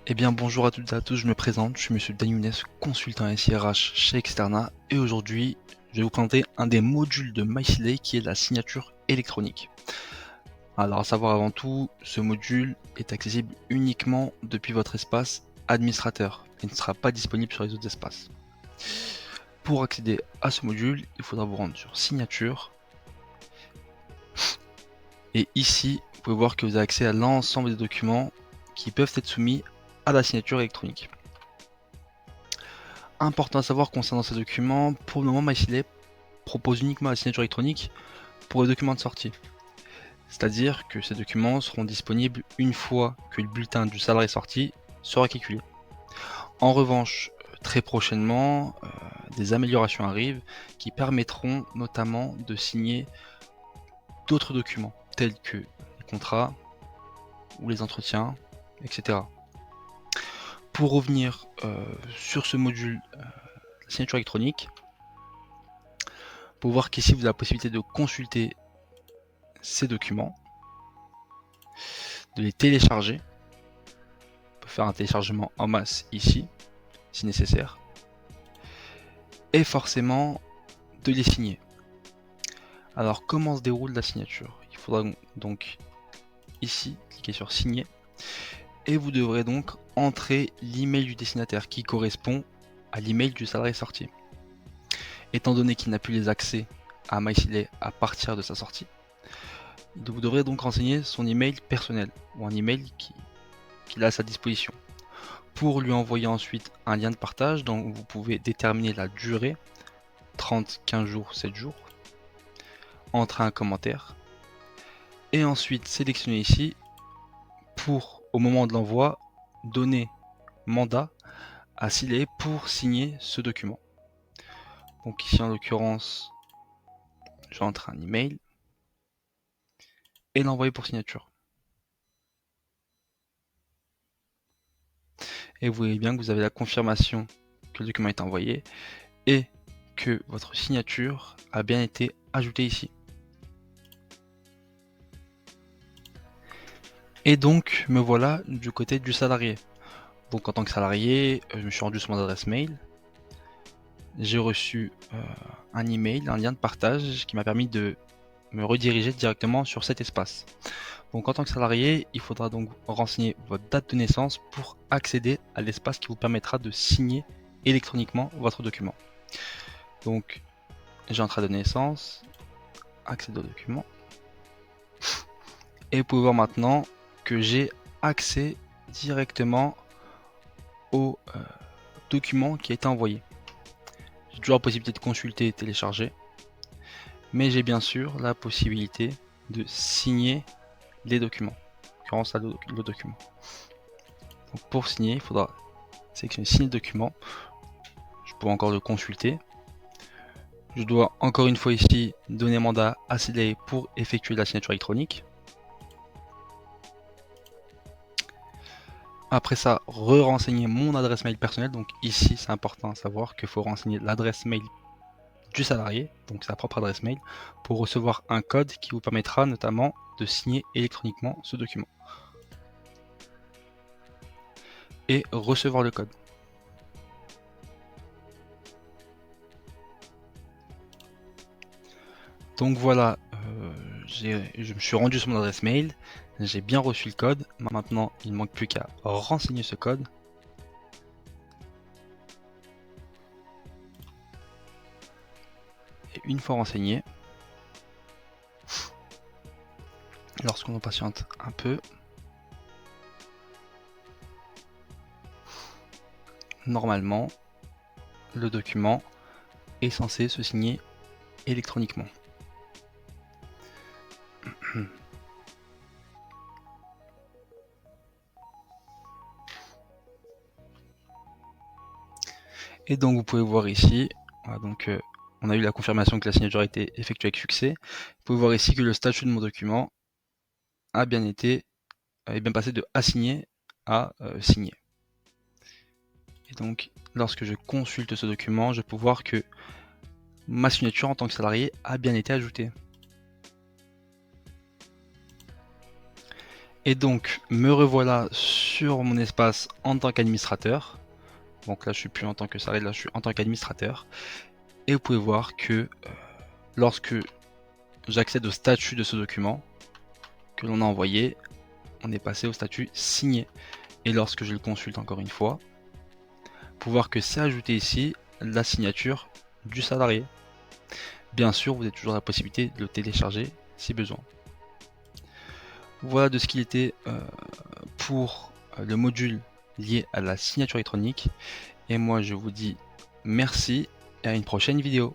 Eh bien bonjour à toutes et à tous, je me présente, je suis monsieur Daniounes, consultant SIRH chez Externa et aujourd'hui je vais vous présenter un des modules de MySilay qui est la signature électronique. Alors à savoir avant tout, ce module est accessible uniquement depuis votre espace administrateur et ne sera pas disponible sur les autres espaces. Pour accéder à ce module, il faudra vous rendre sur signature et ici vous pouvez voir que vous avez accès à l'ensemble des documents qui peuvent être soumis à la signature électronique. Important à savoir concernant ces documents, pour le moment MySilay propose uniquement la signature électronique pour les documents de sortie. C'est-à-dire que ces documents seront disponibles une fois que le bulletin du salarié sorti sera calculé. En revanche, très prochainement, des améliorations arrivent qui permettront notamment de signer d'autres documents tels que les contrats ou les entretiens, etc. Pour revenir sur ce module signature électronique, pour voir qu'ici vous avez la possibilité de consulter ces documents, de les télécharger. On peut faire un téléchargement en masse ici, si nécessaire, et forcément de les signer. Alors comment se déroule la signature? Il faudra donc ici cliquer sur signer et vous devrez donc entrer l'email du destinataire qui correspond à l'email du salarié sorti. Étant donné qu'il n'a plus les accès à MySilay à partir de sa sortie, vous devrez donc renseigner son email personnel ou un email qu'il a à sa disposition pour lui envoyer ensuite un lien de partage dont vous pouvez déterminer la durée, 30, 15 jours, 7 jours, entrer un commentaire et ensuite sélectionner ici pour, au moment de l'envoi, donner mandat à Siley pour signer ce document. Donc ici en l'occurrence, j'entre un email et l'envoyer pour signature. Et vous voyez bien que vous avez la confirmation que le document est envoyé et que votre signature a bien été ajoutée ici. Et donc me voilà du côté du salarié. Donc en tant que salarié, je me suis rendu sur mon adresse mail. J'ai reçu un email, un lien de partage qui m'a permis de me rediriger directement sur cet espace. Donc en tant que salarié, il faudra donc renseigner votre date de naissance pour accéder à l'espace qui vous permettra de signer électroniquement votre document. Donc j'entre à date de naissance, accéder au document, et vous pouvez voir maintenant que j'ai accès directement au document qui a été envoyé. J'ai toujours la possibilité de consulter et télécharger, mais j'ai bien sûr la possibilité de signer les documents, en l'occurrence le document. Donc pour signer, il faudra sélectionner signer le document. Je peux encore le consulter. Je dois encore une fois ici donner mandat à Siley pour effectuer la signature électronique. Après ça, renseigner mon adresse mail personnelle. Donc ici, c'est important à savoir qu'il faut renseigner l'adresse mail du salarié, donc sa propre adresse mail, pour recevoir un code qui vous permettra notamment de signer électroniquement ce document. Et recevoir le code. Donc voilà, je me suis rendu sur mon adresse mail, j'ai bien reçu le code. Maintenant, il ne manque plus qu'à renseigner ce code. Et une fois renseigné, lorsqu'on patiente un peu, normalement, le document est censé se signer électroniquement. Et donc vous pouvez voir ici, voilà, donc on a eu la confirmation que la signature a été effectuée avec succès. Vous pouvez voir ici que le statut de mon document a bien passé de assigné à signé. Et donc lorsque je consulte ce document, je peux voir que ma signature en tant que salarié a bien été ajoutée. Et donc me revoilà sur mon espace en tant qu'administrateur. Donc là je suis plus en tant que salarié, là je suis en tant qu'administrateur. Et vous pouvez voir que lorsque j'accède au statut de ce document que l'on a envoyé, on est passé au statut signé. Et lorsque je le consulte encore une fois, vous pouvez voir que c'est ajouté ici la signature du salarié. Bien sûr, vous avez toujours la possibilité de le télécharger si besoin. Voilà de ce qu'il était pour le module lié à la signature électronique. Et moi je vous dis merci et à une prochaine vidéo.